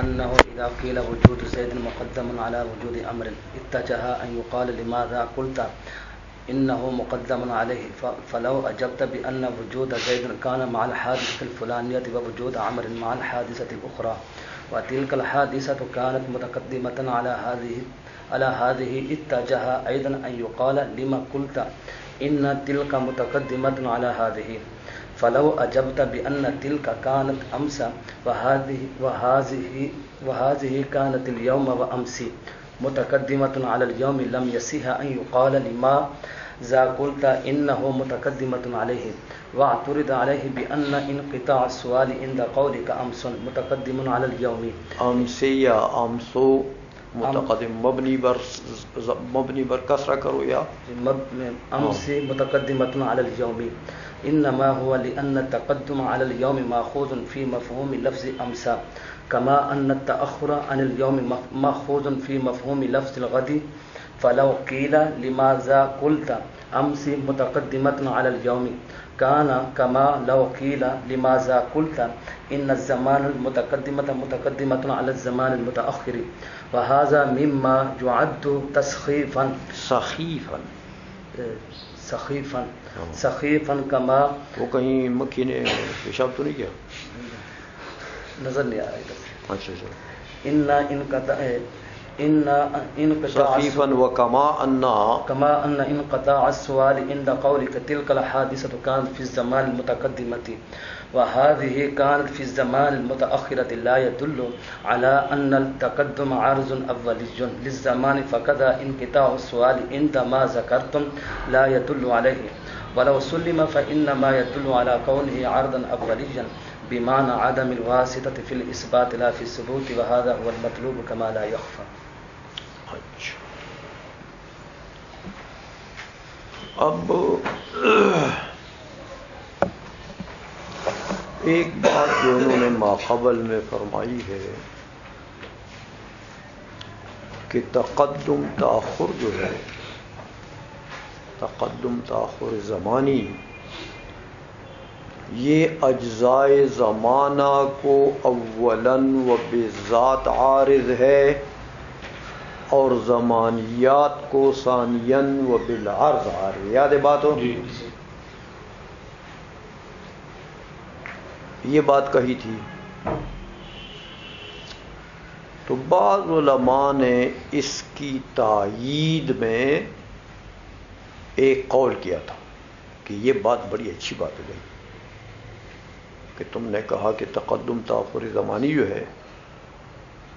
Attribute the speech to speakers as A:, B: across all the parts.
A: أنه إذا قيل وجود زيد مقدم على وجود أمر اتجه أن يقال لماذا قلت إنه مقدم عليه، فلو أجبت بأن وجود زيد كان مع الحادثة الفلانية ووجود عمر مع الحادثة الأخرى وتلك الحادثة كانت متقدمة على هذه اتجه أيضا أن يقال لما قلت إن تلك متقدمة على هذه. فلو أجبت بأن تلك كانت أمس وهذه كانت اليوم وأمس متقدمة على اليوم لم يصح أن يقال لماذا قلت إنه متقدمة عليه، واعترض عليه بأن انقطاع السؤال عند قولك أمس متقدم على اليوم.
B: أمس یا أمسو متقدم مبنی بر کسرہ کرو یا
A: أمس متقدمة على اليوم، إنما هو لأن التقدم على اليوم مأخوذ في مفهوم لفظ أمس، كما أن التأخر عن اليوم مأخوذ في مفهوم لفظ الغد. فلو قيل لماذا قلت أمس متقدمة على اليوم كان كما لو قيل لماذا قلت إن الزمان المتقدمة متقدمة على الزمان المتأخر، وهذا مما يعد سخيفا كما
B: وہ کہیں مکھی نے پیشاب تو نہیں کیا؟
A: نظر نہیں آ رہا ادھر.
B: اچھا
A: سخيفا
B: وكما
A: أن انقطاع السؤال عند قولك تلك الحادثة كانت في الزمان المتقدمة وهذه كانت في الزمان المتأخرة لا يدل على أن التقدم عارض أولي للزمان، فكذا انقطاع السؤال عندما ذكرتم لا يدل عليه، ولو سلم فإنما يدل على كونه عرضا أوليا بمعنى عدم الواسطة في الإثبات لا في الثبوت، وهذا هو المطلوب كما لا يخفى.
B: اب ایک بات جو انہوں نے ماقبل میں فرمائی ہے کہ تقدم تاخر جو ہے، تقدم تاخر زمانی، یہ اجزائے زمانہ کو اولاً و بذات عارض ہے اور زمانیات کو ثانیاً و بالعرض عارض. یاد ہے بات ہو؟ یہ بات کہی تھی. تو بعض علماء نے اس کی تائید میں ایک قول کیا تھا کہ یہ بات بڑی اچھی بات ہے کہ تم نے کہا کہ تقدم تاخر زمانی جو ہے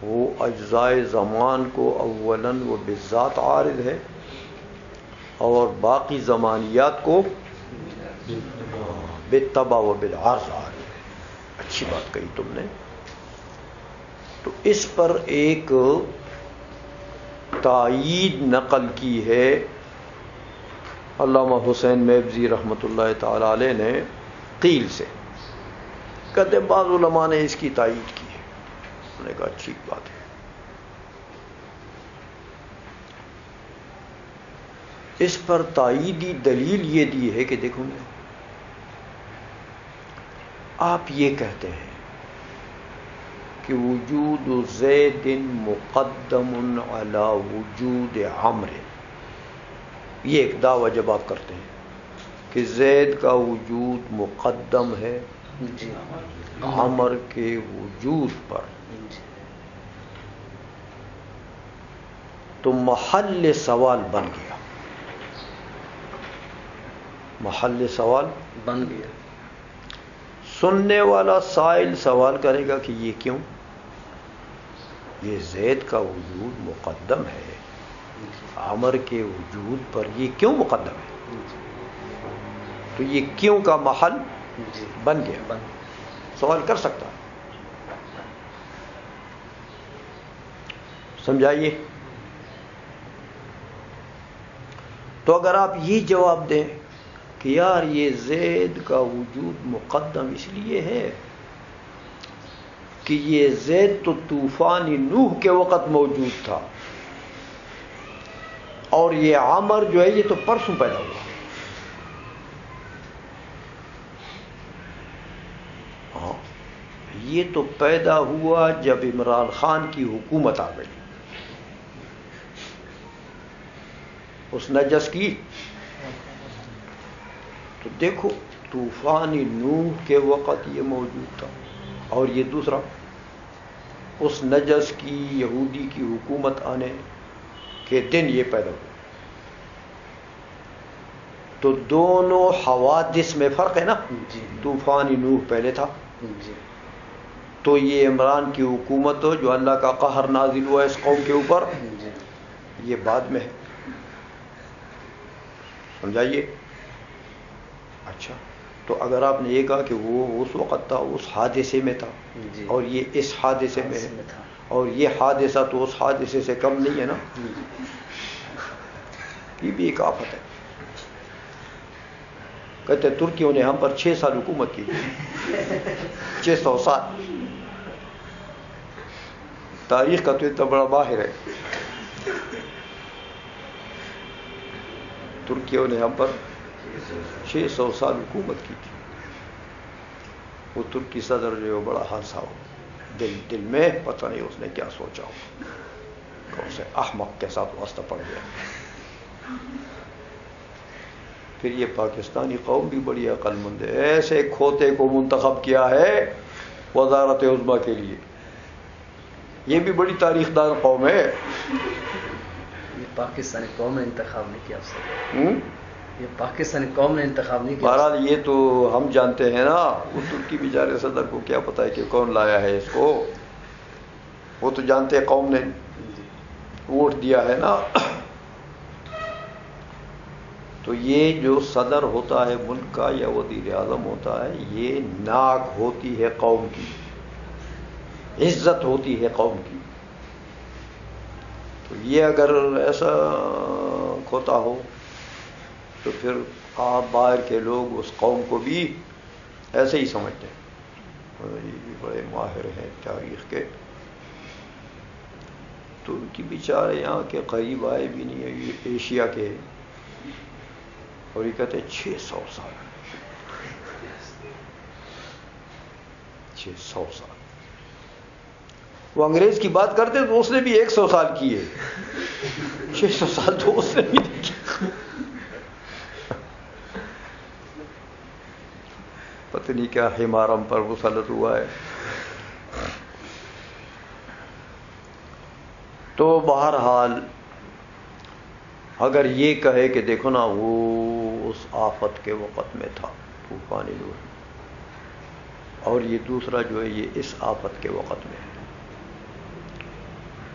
B: وہ اجزائے زمان کو اولاً و بالذات عارض ہے اور باقی زمانیات کو بالتبع و بالعرض عارض ہے. اچھی بات کہی تم نے. تو اس پر ایک تائید نقل کی ہے علامہ حسین میبزی رحمۃ اللہ تعالی علیہ نے قیل سے. کہتے بعض علماء نے اس کی تائید کی ہے. انہوں نے کہا ٹھیک بات ہے. اس پر تائیدی دلیل یہ دی ہے کہ دیکھو آپ یہ کہتے ہیں کہ وجود زید مقدم علی وجود عمر، یہ ایک دعویٰ جب آپ کرتے ہیں کہ زید کا وجود مقدم ہے عمر کے وجود پر، تو محل سوال بن گیا. محل سوال
A: بن گیا.
B: سننے والا سائل سوال کرے گا کہ یہ کیوں؟ یہ زید کا وجود مقدم ہے عمر کے وجود پر، یہ کیوں مقدم ہے؟ تو یہ کیوں کا محل بن گیا. سوال کر سکتا ہے. سمجھائیے. تو اگر آپ یہ جواب دیں کہ یار یہ زید کا وجود مقدم اس لیے ہے کہ یہ زید تو طوفان نوح کے وقت موجود تھا اور یہ عمر جو ہے یہ تو پرسوں پیدا ہوا. یہ تو پیدا ہوا جب عمران خان کی حکومت آ گئی، اس نجس کی. تو دیکھو طوفان نوح کے وقت یہ موجود تھا، اور یہ دوسرا اس نجس کی یہودی کی حکومت آنے کے دن یہ پیدا ہوا. تو دونوں حوادث میں فرق ہے نا. طوفان نوح پہلے تھا، تو یہ عمران کی حکومت جو اللہ کا قہر نازل ہوا اس قوم کے اوپر، یہ بعد میں ہے. سمجھائیے. اچھا، تو اگر آپ نے یہ کہا کہ وہ اس وقت تھا، اس حادثے میں تھا، اور یہ اس حادثے میں ہے، اور یہ حادثہ تو اس حادثے سے کم نہیں ہے نا، یہ بھی ایک آفت ہے. کہتے ترکیوں نے ہم پر 6 سال حکومت کی، 600 سال. تاریخ کا تو اتنا بڑا باہر ہے. ترکیوں نے ہم پر 600 سال حکومت کی تھی. وہ ترکی صدر جو ہے بڑا ہنسا ہو، دل میں پتہ نہیں اس نے کیا سوچا ہو، کون سے احمق کے ساتھ واسطہ پڑ گیا. پھر یہ پاکستانی قوم بھی بڑی عقل مند ہے، ایسے کھوتے کو منتخب کیا ہے وزارت عظمیٰ کے لیے. یہ بھی بڑی تاریخ دان قوم ہے.
A: یہ پاکستانی قوم نے انتخاب نہیں کیا اس سے. یہ پاکستانی قوم نے انتخاب نہیں کیا.
B: بہرحال یہ تو ہم جانتے ہیں نا، وہ ترکی بیچارے صدر کو کیا پتا ہے کہ کون لایا ہے اس کو. وہ تو جانتے ہیں قوم نے ووٹ دیا ہے نا. تو یہ جو صدر ہوتا ہے ملک کا یا وزیر اعظم ہوتا ہے، یہ ناک ہوتی ہے قوم کی، عزت ہوتی ہے قوم کی. تو یہ اگر ایسا کھوتا ہو تو پھر آپ باہر کے لوگ اس قوم کو بھی ایسے ہی سمجھتے ہیں، یہ بھی بڑے ماہر ہیں تاریخ کے. تو ان کی بیچارے یہاں کے قریب آئے بھی نہیں ہیں، یہ ایشیا کے، اور یہ کہتے ہیں 600 سال 600 سال. وہ انگریز کی بات کرتے تو اس نے بھی 100 سال کیے، 600 سال تو اس نے بھی نہیں کیا. پتہ نہیں کیا حمارم پر مسلط ہوا ہے. تو بہرحال اگر یہ کہے کہ دیکھو نا وہ اس آفت کے وقت میں تھا طوفان نوح، اور یہ دوسرا جو ہے یہ اس آفت کے وقت میں ہے،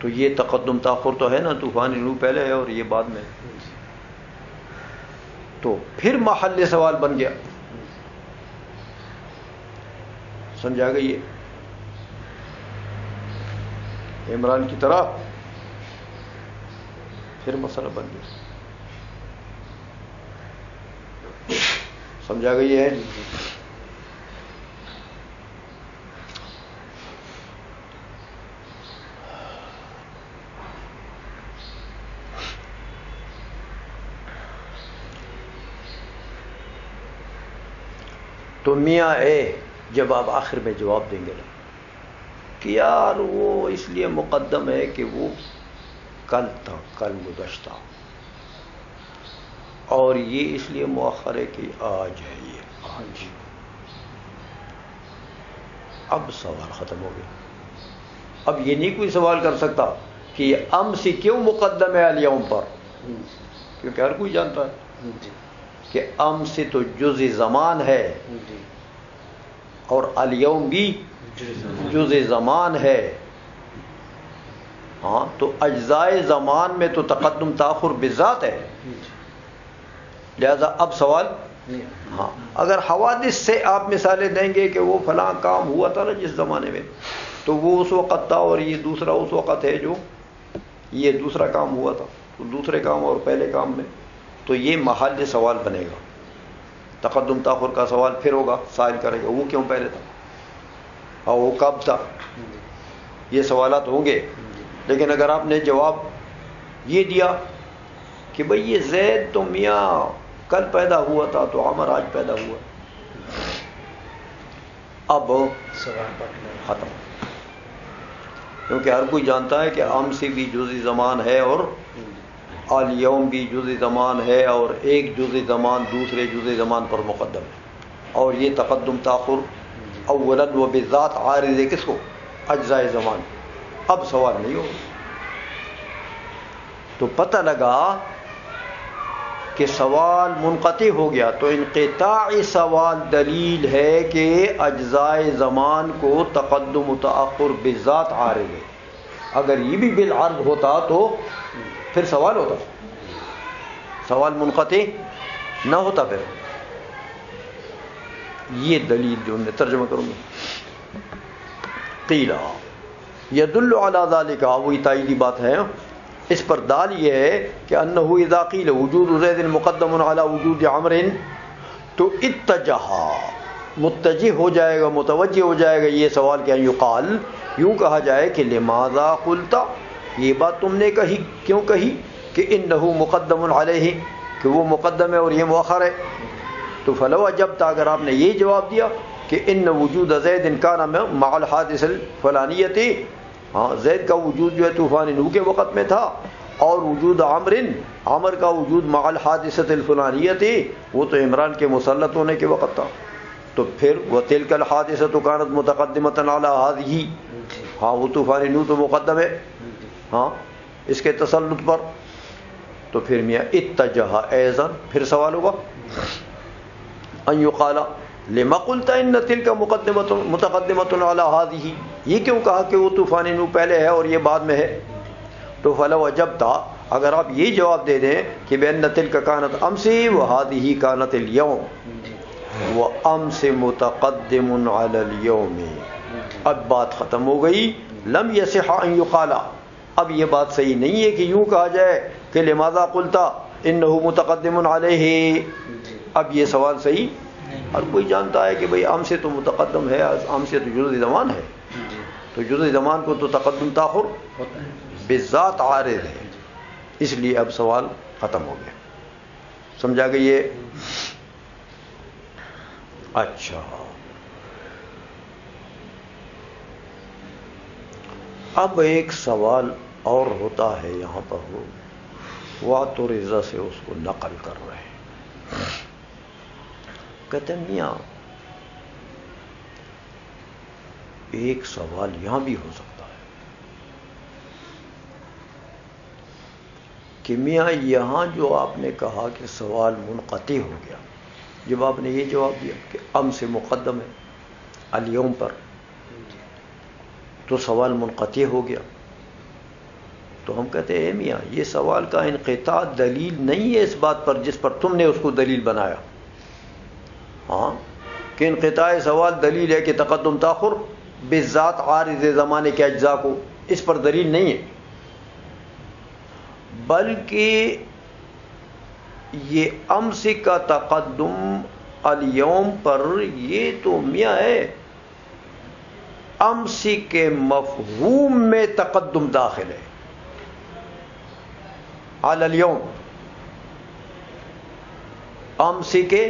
B: تو یہ تقدم تاخر تو ہے نا. طوفان نوح پہلے ہے اور یہ بعد میں. تو پھر محل سوال بن گیا. سمجھا گئی ہے عمران کی طرح پھر مسئلہ بن گیا. سمجھا گئی ہے. تو میاں جب آپ آخر میں جواب دیں گے کہ یار وہ اس لیے مقدم ہے کہ وہ کل تھا، کل گزشتہ، اور یہ اس لیے مؤخر ہے کہ آج ہے، یہ آج. اب سوال ختم ہو گیا. اب یہ نہیں کوئی سوال کر سکتا کہ یہ امس کیوں مقدم ہے الیوم پر، کیونکہ ہر کوئی جانتا ہے کہ امس تو جز زمان ہے اور الیوم بھی جز زمان ہے. ہاں، تو اجزائے زمان میں تو تقدم تاخر بذات ہے، لہذا اب سوال. ہاں، اگر حوادث سے آپ مثالیں دیں گے کہ وہ فلاں کام ہوا تھا نا جس زمانے میں، تو وہ اس وقت تھا، اور یہ دوسرا اس وقت ہے جو یہ دوسرا کام ہوا تھا، تو دوسرے کام اور پہلے کام میں، تو یہ محل سوال بنے گا. تقدم تاخر کا سوال پھر ہوگا، سائل کرے گا وہ کیوں پہلے تھا اور وہ کب تھا. یہ سوالات ہوں گے. لیکن اگر آپ نے جواب یہ دیا کہ بھئی یہ زید تو میاں کل پیدا ہوا تھا تو عمر آج پیدا ہوا، اب ختم، کیونکہ ہر کوئی جانتا ہے کہ امسی بھی جزئی زمان ہے اور الیوم بھی جزئی زمان ہے، اور ایک جزئی زمان دوسرے جزئی زمان پر مقدم ہے، اور یہ تقدم تاخر اولا و بالذات عارض ہے کس کو؟ اجزاء زمان۔ اب سوال نہیں ہوگا، تو پتہ لگا کہ سوال منقطع ہو گیا، تو انقطاع سوال دلیل ہے کہ اجزاء زمان کو تقدم و تاخر بالذات عارض ہے۔ اگر یہ بھی بالعرض ہوتا تو پھر سوال ہوتا، سوال منقطع نہ ہوتا۔ پھر یہ دلیل جو میں ترجمہ کروں گا، قیلا یدل علی ذلک، وہی تائیدی بات ہے، اس پر دال یہ ہے کہ انہ اذا قیل وجود زید مقدم علی وجود عمر، تو اتجہ متجہ ہو جائے گا، متوجہ ہو جائے گا یہ سوال کہ یقال، یوں کہا جائے کہ لماذا قلت، یہ بات تم نے کہی، کیوں کہی کہ انہ مقدم علیہ، کہ وہ مقدم ہے اور یہ مؤخر ہے۔ تو فلو اجبت، اگر آپ نے یہ جواب دیا کہ ان وجود زید کان مع الحادث الفلانیۃ، ہاں زید کا وجود جو ہے طوفان نوح کے وقت میں تھا، اور وجود عمر کا وجود مع الحادثۃ الفلانیۃ وہ تو عمران کے مسلط ہونے کے وقت تھا، تو پھر وتلک الحادثۃ کانت متقدمۃ علی ہذہ، ہاں وہ طوفان نوح تو مقدم ہے ہاں اس کے تسلط پر۔ تو پھر میاں اتجہ ایضا، پھر سوال ہوگا ان یقال لما قلت ان تلک متقدمۃ علی ہذہ، یہ کیوں کہا کہ وہ طوفان نوح پہلے ہے اور یہ بعد میں ہے۔ تو فلو اجبت، اگر آپ یہ جواب دے دیں کہ بان تلک کانت امسی وہذہ کانت اليوم وامس متقدم علی اليوم، اب بات ختم ہو گئی۔ لم یصح ان یقال، اب یہ بات صحیح نہیں ہے کہ یوں کہا جائے کہ لماذا قلت انہ متقدم علیہ، اب یہ سوال صحیح، ہر کوئی جانتا ہے کہ بھئی ام سے تو متقدم ہے، ام سے تو جزء زمان ہے، تو جزء زمان کو تو تقدم تاخر بالذات عارض ہے، اس لیے اب سوال ختم ہو گیا۔ سمجھا گئی یہ؟ اچھا، اب ایک سوال اور ہوتا ہے یہاں پر، وہ تو رضا سے اس کو نقل کر رہے ہیں، کہتے ہیں میاں ایک سوال یہاں بھی ہو سکتا ہے کہ میاں یہاں جو آپ نے کہا کہ سوال منقطع ہو گیا، جب آپ نے یہ جواب دیا کہ ام سے مقدم ہے الیوم پر، تو سوال منقطع ہو گیا، تو ہم کہتے ہیں اے میاں یہ سوال کا انقطاع دلیل نہیں ہے اس بات پر جس پر تم نے اس کو دلیل بنایا، ہاں کہ انقطاع سوال دلیل ہے کہ تقدم تاخر بالذات عارض زمانے کے اجزاء کو، اس پر دلیل نہیں ہے، بلکہ یہ امس کا تقدم الیوم پر یہ تو میاں ہے امس کے مفہوم میں تقدم داخل ہے علی الیوم، امس کے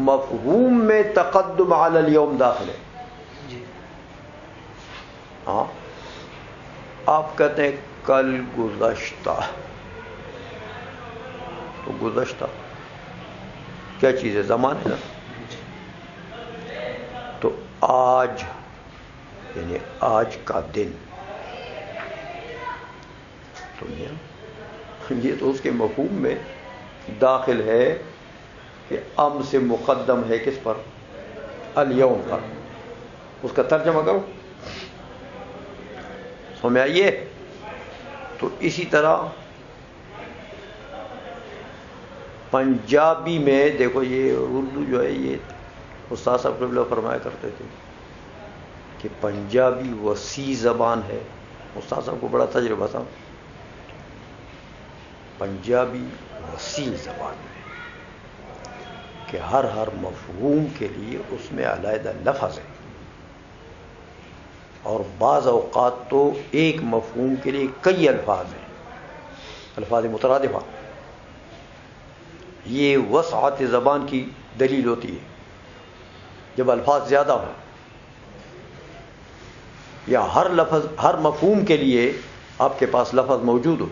B: مفہوم میں تقدم علی الیوم داخل ہے۔ ہاں آپ کہتے ہیں کل گزشتہ، تو گزشتہ کیا چیز ہے؟ زمان ہے نا، تو آج یعنی آج کا دن، تو یہ تو اس کے مفہوم میں داخل ہے کہ ام سے مقدم ہے کس پر؟ الیوم پر، اس کا ترجمہ کرو، سمجھ آئیے؟ تو اسی طرح پنجابی میں دیکھو، یہ اردو جو ہے یہ استاد صاحب قبلہ فرمایا کرتے تھے کہ پنجابی وسیع زبان ہے، استاد صاحب کو بڑا تجربہ تھا، پنجابی وسیع زبان ہے کہ ہر مفہوم کے لیے اس میں علیحدہ لفظ ہے، اور بعض اوقات تو ایک مفہوم کے لیے کئی الفاظ ہیں، الفاظ مترادفہ، یہ وسعت زبان کی دلیل ہوتی ہے جب الفاظ زیادہ ہوں یا ہر لفظ ہر مفہوم کے لیے آپ کے پاس لفظ موجود ہو،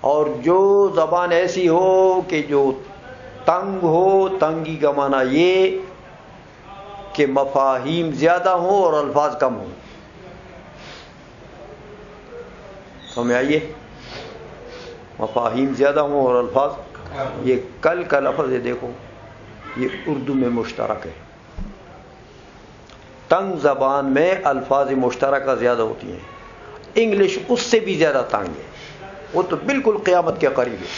B: اور جو زبان ایسی ہو کہ جو تنگ ہو، تنگی کا معنی یہ کہ مفاہیم زیادہ ہوں اور الفاظ کم ہوں. سمجھ آئیے؟ مفاہیم زیادہ ہوں اور الفاظ. یہ کل کا لفظ ہے، دیکھو یہ اردو میں مشترک ہے. تنگ زبان میں الفاظ مشترکہ زیادہ ہوتی ہیں، انگلش اس سے بھی زیادہ تنگ ہے، وہ تو بالکل قیامت کے قریب ہے.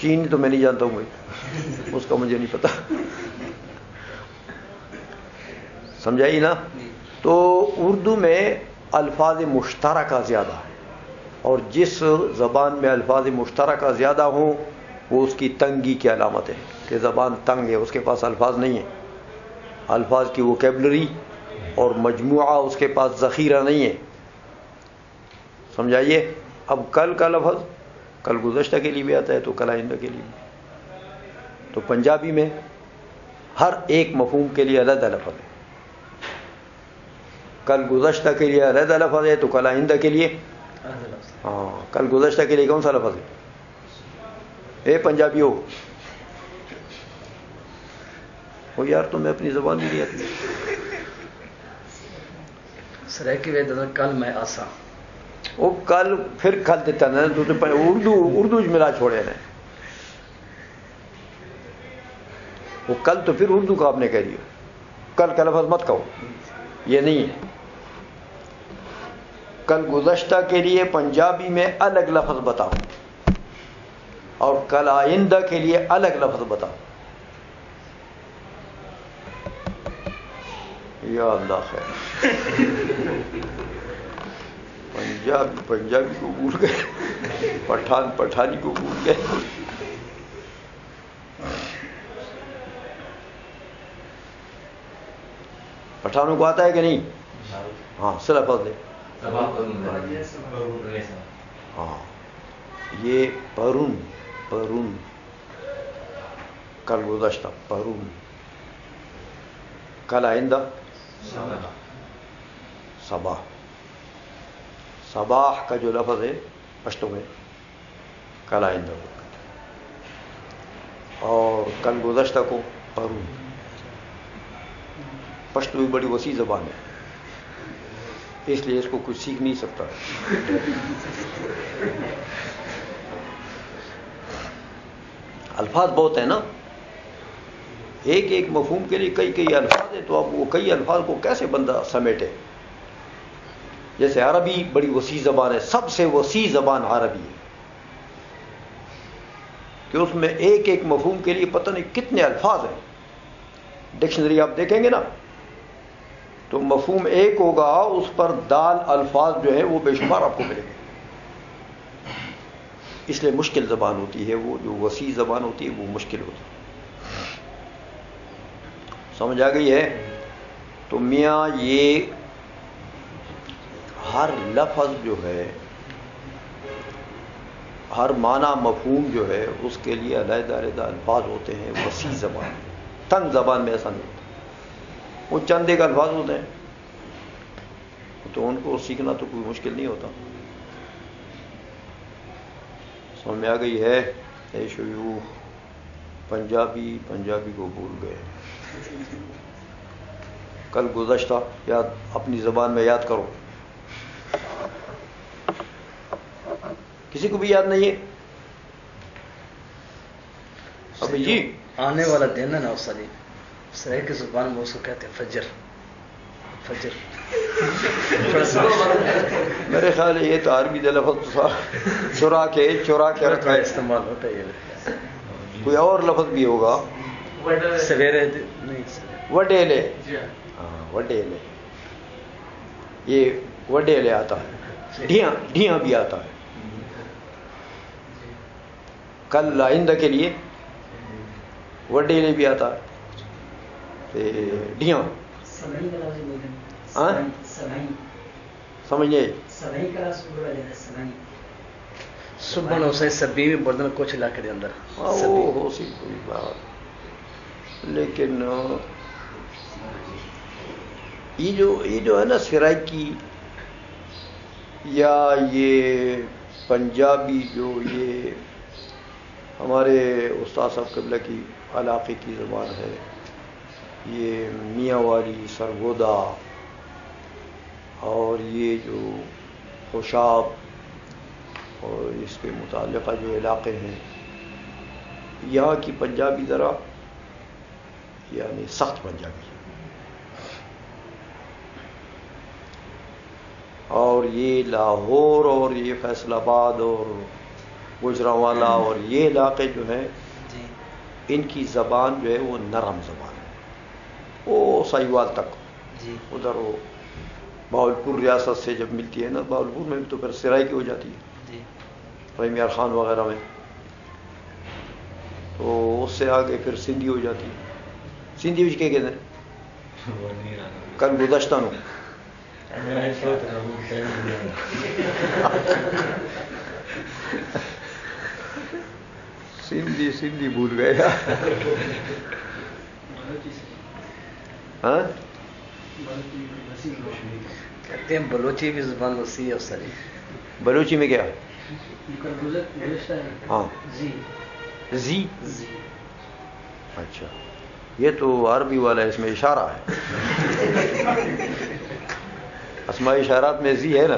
B: چینی تو میں نہیں جانتا ہوں بھائی، اس کا مجھے نہیں پتا. سمجھائی نا؟ تو اردو میں الفاظ مشترکہ زیادہ ہے، اور جس زبان میں الفاظ مشترکہ زیادہ ہوں وہ اس کی تنگی کی علامت ہے کہ زبان تنگ ہے، اس کے پاس الفاظ نہیں ہیں، الفاظ کی ووکیبلری اور مجموعہ اس کے پاس ذخیرہ نہیں ہے. سمجھائیے؟ اب کل کا لفظ کل گزشتہ کے لیے بھی آتا ہے تو کل آئندہ کے لیے بھی. تو پنجابی میں ہر ایک مفہوم کے لیے علیحدہ لفظ ہے. کل گزشتہ کے لیے علیحدہ لفظ ہے تو کل آئندہ کے لیے. ہاں، کل گزشتہ کے لیے کون سا لفظ ہے؟ اے پنجابی ہو یار، تمہیں اپنی زبان بھی نہیں آتی.
A: سریکی وید کل میں آسا
B: وہ کل پھر کل دیتا نا، تو اردو ملا چھوڑے نا. وہ کل تو پھر اردو کا آپ نے کہہ دیا، کل کا لفظ مت کہو، یہ نہیں ہے. کل گزشتہ کے لیے پنجابی میں الگ لفظ بتاؤ اور کل آئندہ کے لیے الگ لفظ بتاؤ. یا اللہ خیر. پنجابی کو بھول گئے، پٹھانی کو بھول گئے. پٹھانوں کو آتا ہے کہ نہیں؟ ہاں صرف دے. ہاں، یہ پرون کل گزشتہ پرون، کل آئندہ صباح کا جو لفظ ہے پشتو میں کل آئندہ کو، اور کل گزشتہ کو پرون. پشتو بھی بڑی وسیع زبان ہے، اس لیے اس کو کچھ سیکھ نہیں سکتا. الفاظ بہت ہیں نا، ایک ایک مفہوم کے لیے کئی الفاظ ہیں، تو اب وہ کئی الفاظ کو کیسے بندہ سمیٹے. جیسے عربی بڑی وسیع زبان ہے، سب سے وسیع زبان عربی ہے، کہ اس میں ایک ایک مفہوم کے لیے پتہ نہیں کتنے الفاظ ہیں. ڈکشنری آپ دیکھیں گے نا تو مفہوم ایک ہوگا، اس پر دال الفاظ جو ہے وہ بے شمار آپ کو ملیں گے. اس لیے مشکل زبان ہوتی ہے، وہ جو وسیع زبان ہوتی ہے وہ مشکل ہوتی ہے. سمجھ آ گئی ہے؟ تو میاں یہ ہر لفظ جو ہے، ہر معنی مفہوم جو ہے، اس کے لیے علیحدہ علیحدہ الفاظ ہوتے ہیں. وسیع زبان، تنگ زبان میں ایسا نہیں ہوتا. وہ چند ایک الفاظ ہوتے ہیں تو ان کو سیکھنا تو کوئی مشکل نہیں ہوتا. سمجھ میں آ گئی ہے؟ اے شیوخ، پنجابی کو بھول گئے. کل گزشتہ یاد اپنی زبان میں یاد کرو. کسی کو بھی یاد نہیں ہے؟ ابھی جی
A: آنے والا دن ہے نا سلی سرے کی زبان میں اس کو کہتے ہیں فجر.
B: میرے خیال ہے یہ تو عربی لفظ چرا کے رکھا ہے،
A: استعمال ہوتا ہے.
B: کوئی اور لفظ بھی ہوگا،
A: سویرے
B: وڈیلے. ہاں وڈیلے، یہ وڈیلے آتا ہے. ڈھیاں بھی آتا ہے. کل آئندہ کے لیے وڈیلے بھی آتا ہے. ڈھیاں سمجھے؟
A: سبن اسے سبی بھی بردن کچھ علاقے دے اندر
B: وہ ہو سی کوئی بات. لیکن یہ جو ہے نا سرائکی یا یہ پنجابی جو یہ ہمارے استاد صاحب قبلہ کی علاقے کی زبان ہے، یہ میاں والی، سرگودا اور یہ جو خوشاب اور اس کے متعلقہ جو علاقے ہیں، یہاں کی پنجابی ذرا یعنی سخت پنجابی، اور یہ لاہور اور یہ فیصل آباد اور گوجرانوالا اور یہ علاقے جو ہیں ان کی زبان جو ہے وہ نرم زبان ہے، وہ ساہیوال تک ادھر وہ بہاولپور ریاست سے جب ملتی ہے نا، بہاولپور میں تو پھر سرائکی ہو جاتی ہے پریمیار خان وغیرہ میں، تو اس سے آگے پھر سندھی ہو جاتی ہے۔ سندھی بھی کیا کہتے ہیں کل گزشتہ نو سندھی بھول گئے ہاں،
A: کہتے ہیں بلوچی بھی زبان وسیع ہے سر۔
B: بلوچی میں کیا؟ ہاں زی، اچھا یہ تو عربی والا ہے، اس میں اشارہ ہے، اسماء اشارات میں زی ہے نا۔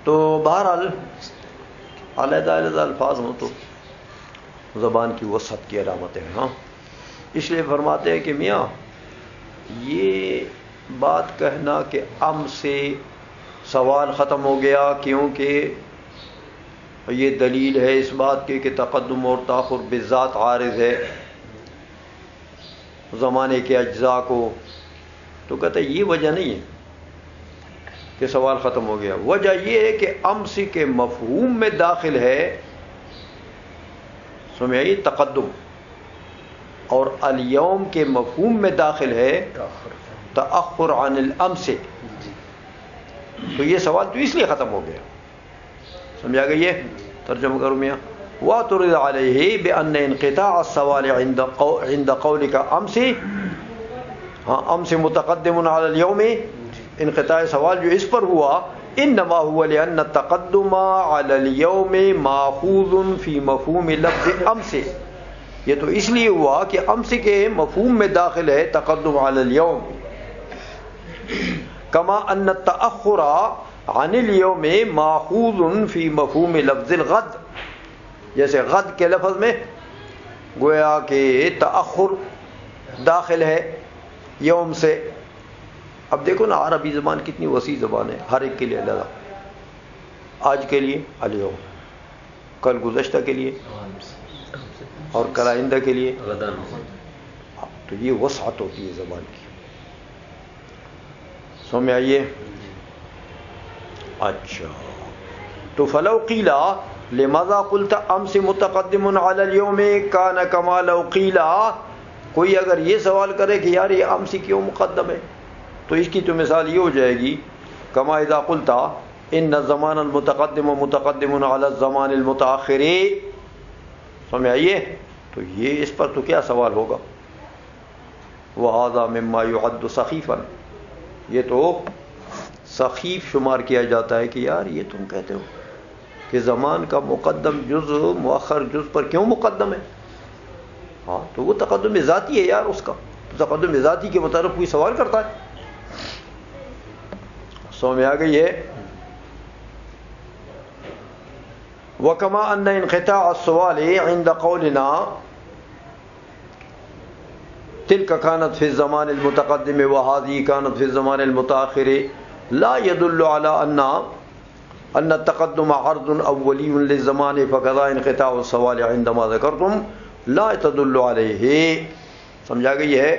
B: تو بہرحال علیحدہ علیحدہ الفاظ ہوں تو زبان کی وسعت کی علامتیں ہیں۔ ہاں اس لیے فرماتے ہیں کہ میاں یہ بات کہنا کہ ام سے سوال ختم ہو گیا، کیونکہ یہ دلیل ہے اس بات کی کہ تقدم اور تاخر بذات عارض ہے زمانے کے اجزاء کو، تو کہتا ہے یہ وجہ نہیں ہے کہ سوال ختم ہو گیا، وجہ یہ ہے کہ امس کے مفہوم میں داخل ہے، سمجھائیے تقدم، اور الیوم کے مفہوم میں داخل ہے تأخر عن الامس، تو یہ سوال تو اس لیے ختم ہو گیا، سمجھا گئی ہے؟ ترجمہ کرو میاں، وَاعْتُرِضَ عَلَيْهِ بِأَنَّ انْقِطَاعَ السَّوَالِ عِنْدَ قَوْلِكَ أَمْسِ، ہاں امس متقدم علی اليوم، انقطاع سوال جو اس پر ہوا، انما هو لأن التقدم على اليوم ماخوذ في مفہوم لفظ امس، یہ تو اس لیے ہوا کہ امس کے مفہوم میں داخل ہے تقدم علی اليوم، كما ان التأخر عن اليوم ماخوذ في مفہوم لفظ الغد، جیسے غد کے لفظ میں گویا کہ تأخر داخل ہے یوم سے۔ اب دیکھو نا عربی زبان کتنی وسیع زبان ہے، ہر ایک کے لیے علیحدہ، آج کے لیے الیوم، کل گزشتہ کے لیے، اور کل آئندہ کے لیے، تو یہ وسعت ہوتی ہے زبان کی، سمجھ میں آئیے؟ اچھا تو فلو قیلا لماذا قلت امس متقدم علی اليوم کان کما لو قیلا، کوئی اگر یہ سوال کرے کہ یار یہ امس کیوں مقدم ہے، تو اس کی تو مثال یہ ہو جائے گی کما اذا قلت ان الزمان المتقدم متقدم علی الزمان المتاخر، سمجھ آئیے؟ تو یہ اس پر تو کیا سوال ہوگا، وَهَذَا مِمَّا يُعَدُّ سَخِيفًا، یہ تو سخیف شمار کیا جاتا ہے کہ یار یہ تم کہتے ہو کہ زمان کا مقدم جز مؤخر جز پر کیوں مقدم ہے، ہاں تو وہ تقدم ذاتی ہے یار، اس کا تقدم ذاتی کے مطابق کوئی سوال کرتا ہے، سو میں آ گئی ہے۔ وَكَمَا أَنَّ انْقِطَاعَ السُّؤَالِ عِنْدَ قَوْلِنَا تِلْكَ كَانَتْ فِي الزَّمَانِ الْمُتَقَدِّمِ وَهَذِهِ كَانَتْ فِي الزَّمَانِ الْمُتَأَخِّرِ لَا يَدُلُّ عَلَىٰ أَنَّ التَّقَدُّمَ عَرْضٌ أَوَّلِيٌّ لِلزَّمَانِ فَكَذَا انْقِطَاعُ السَّوَالِ عِنْدَمَا ذَكَرْتُمْ لَا تَدُلُّ عَلَيْهِ، سمجھا گئی ہے؟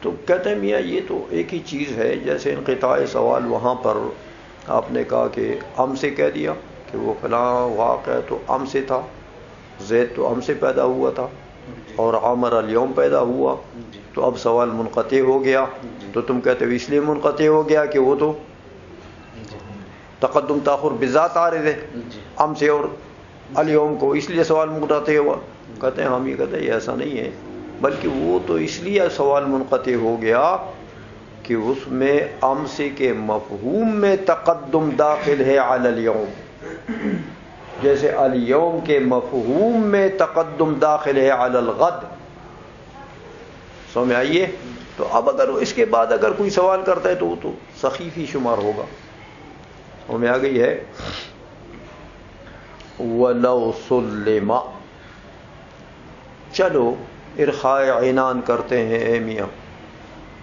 B: تو کہتے ہیں میاں یہ تو ایک ہی چیز ہے، جیسے انقطاع سوال وہاں پر آپ نے کہا کہ ام سے کہہ دیا کہ وہ فلاں واقعہ تو ام سے تھا، زید تو ام سے پیدا ہوا تھا، اور عامر الیوم پیدا ہوا، تو اب سوال منقطع ہو گیا، تو تم کہتے ہو اس لیے منقطع ہو گیا کہ وہ تو تقدم تاخر بذات عارض ہے ام سے اور الیوم کو اس لیے سوال منقطع ہوا. کہتے ہیں ہم یہ کہتے ہیں ایسا نہیں ہے، بلکہ وہ تو اس لیے سوال منقطع ہو گیا کہ اس میں امسی کے مفہوم میں تقدم داخل ہے علی الیوم، جیسے الیوم کے مفہوم میں تقدم داخل ہے علی الغد. سمجھ میں آئیے؟ تو اب اگر اس کے بعد اگر کوئی سوال کرتا ہے تو وہ تو سخیف ہی شمار ہوگا. سمجھ میں آ گئی ہے؟ وَلَوْ سُلِّمَ، چلو ارخاء عنان کرتے ہیں اے میاں،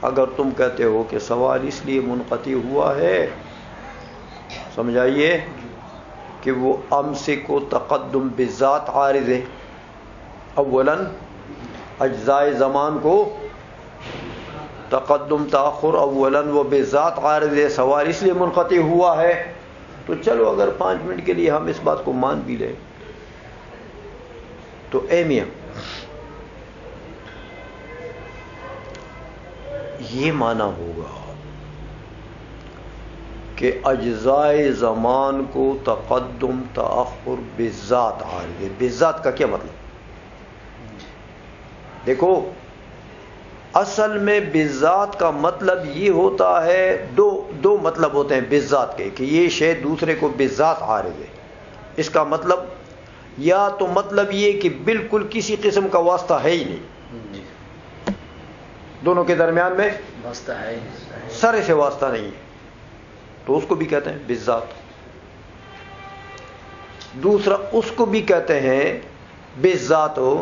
B: اگر تم کہتے ہو کہ سوال اس لیے منقطع ہوا ہے، سمجھائیے، کہ وہ امسک و تقدم بذات عارض ہے. اولاً اجزاء زمان کو تقدم تاخر اولاً و بذات عارض ہے، سوال اس لیے منقطع ہوا ہے. تو چلو اگر 5 منٹ کے لیے ہم اس بات کو مان بھی لیں تو اے میاں یہ مانا ہوگا کہ اجزاء زمان کو تقدم تاخر بذات عارض ہے. بذات کا کیا مطلب؟ دیکھو اصل میں بذات کا مطلب یہ ہوتا ہے، دو مطلب ہوتے ہیں بذات کے، کہ یہ شے دوسرے کو بذات عارض ہے. اس کا مطلب یا تو مطلب یہ کہ بالکل کسی قسم کا واسطہ ہے ہی نہیں، دونوں کے درمیان میں
A: واسطہ ہے،
B: سرے سے واسطہ نہیں ہے، تو اس کو بھی کہتے ہیں بذات. دوسرا اس کو بھی کہتے ہیں بذات ہو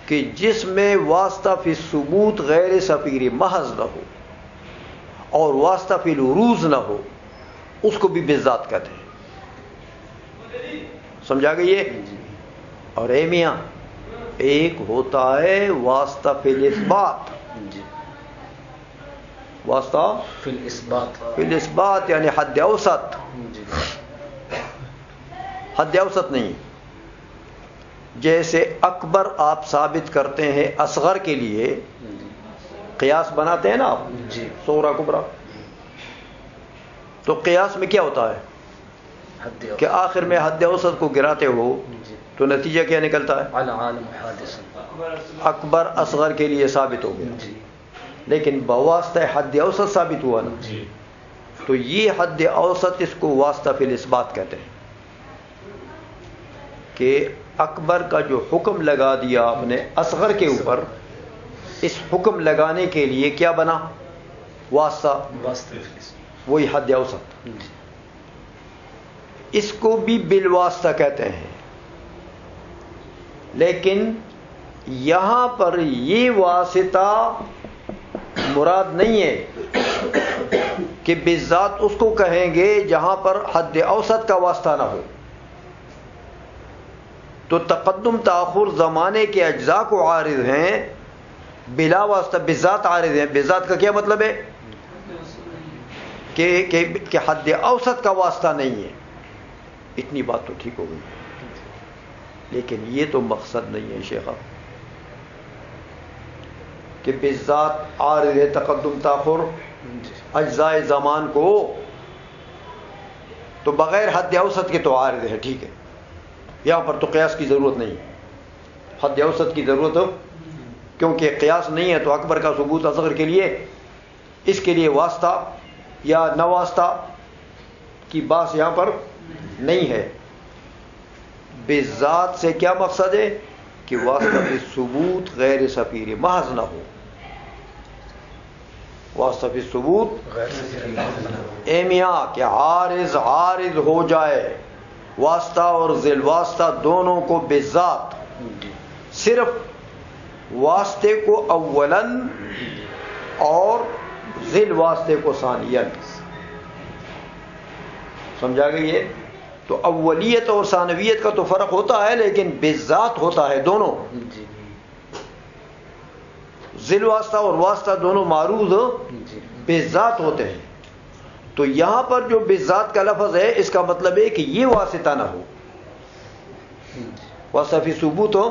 B: کہ جس میں واسطہ فی ثبوت غیر صفیری محض نہ ہو اور واسطہ فی العروض نہ ہو، اس کو بھی بذات کہتے ہیں. سمجھا گئی یہ؟ اور اے میاں ایک ہوتا ہے واسطہ فی الاثبات، واسطہ
A: فی الاثبات،
B: فی الاثبات یعنی حد اوسط. حد اوسط نہیں، جیسے اکبر آپ ثابت کرتے ہیں اصغر کے لیے، قیاس بناتے ہیں نا آپ، صغرا کبرا، تو قیاس میں کیا ہوتا ہے کہ آخر میں حد اوسط کو گراتے ہو تو نتیجہ کیا نکلتا ہے؟
A: العالم حادث،
B: اکبر اصغر کے لیے ثابت ہو گیا، لیکن بواسطہ حد اوسط ثابت ہوا نا. تو یہ حد اوسط اس کو واسطہ فی الاثبات کہتے ہیں، کہ اکبر کا جو حکم لگا دیا آپ نے اصغر کے اوپر، اس حکم لگانے کے لیے کیا بنا؟ واسطہ، وہی حد اوسط. اس کو بھی بالواسطہ کہتے ہیں، لیکن یہاں پر یہ واسطہ مراد نہیں ہے کہ بالذات اس کو کہیں گے جہاں پر حد اوسط کا واسطہ نہ ہو. تو تقدم تاخر زمانے کے اجزاء کو عارض ہیں، بلا واسطہ بذات عارض ہیں. بذات کا کیا مطلب ہے؟ کہ حد اوسط کا واسطہ نہیں ہے. اتنی بات تو ٹھیک ہو گئی، لیکن یہ تو مقصد نہیں ہے شیخ کہ بذات عارض ہے تقدم تاخر اجزاء زمان کو، تو بغیر حد اوسط کے تو عارض ہے. ٹھیک ہے، یہاں پر تو قیاس کی ضرورت نہیں، حد اوسط کی ضرورت ہو، کیونکہ قیاس نہیں ہے تو اکبر کا ثبوت اصغر کے لیے، اس کے لیے واسطہ یا نہ واسطہ کی بات یہاں پر نہیں ہے. بذات سے کیا مقصد ہے؟ کہ واسطہ فی ثبوت غیر صفیری محض نہ ہو. واسطہ فی ثبوت اے میاں کہ عارض ہو جائے، واسطہ اور ذیل واسطہ دونوں کو بذات، صرف واسطے کو اولاً اور ذیل واسطے کو ثانیاً. سمجھا گئی ہے؟ تو اولیت اور ثانویت کا تو فرق ہوتا ہے، لیکن بذات ہوتا ہے دونوں. ذیل واسطہ اور واسطہ دونوں معروض بذات ہوتے ہیں. تو یہاں پر جو بذات کا لفظ ہے اس کا مطلب ہے کہ یہ واسطہ نہ ہو، واسطہ فی ثبوت ہو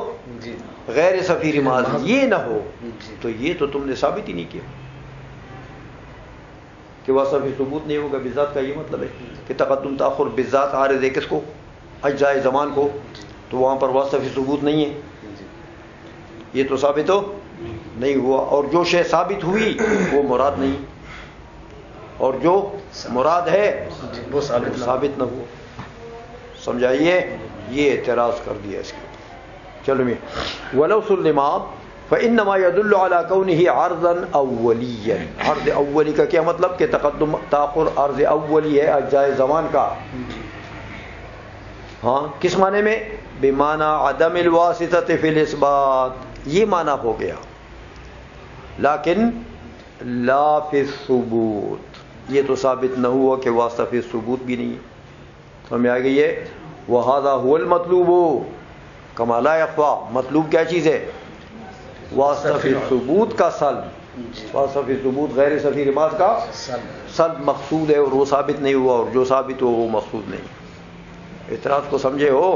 B: غیر صفیری محض یہ نہ ہو. تو یہ تو تم نے ثابت ہی نہیں کیا کہ واسطہ فی ثبوت نہیں ہوگا. بذات کا یہ مطلب ہے کہ تقدم تاخر بذات عارض ہے کس کو؟ اجزاء زمان کو. تو وہاں پر واسطہ فی ثبوت نہیں ہے، یہ تو ثابت ہو نہیں ہوا، اور جو شے ثابت ہوئی وہ مراد نہیں، اور جو مراد ہے
A: وہ
B: ثابت نہ ہوا. سمجھائیے، یہ اعتراض کر دیا اس کے. چلو میں ولو سلما فانما يدل على كونه عرضا اوليا. عرض اولی کا کیا مطلب؟ کہ تقدم تاخر عرض اولی ہے اجزاء زمان کا. ہاں کس معنی میں؟ بمعنى عدم الواسطة في الاثبات، یہ معنی ہو گیا، لیکن لا فی الثبوت، یہ تو ثابت نہ ہوا کہ واسطہ فی الثبوت بھی نہیں ہے. سمجھ آ گئی ہے؟ وَهَذَا هُوَ الْمَطْلُوبُ كَمَا لَا يَخْفَى. مطلوب کیا چیز ہے؟ واسطہ فی الثبوت کا سلب، واسطہ فی الثبوت غیر صفی رماز کا سلب مقصود ہے، اور وہ ثابت نہیں ہوا، اور جو ثابت ہو وہ مقصود نہیں. اعتراض کو سمجھے ہو؟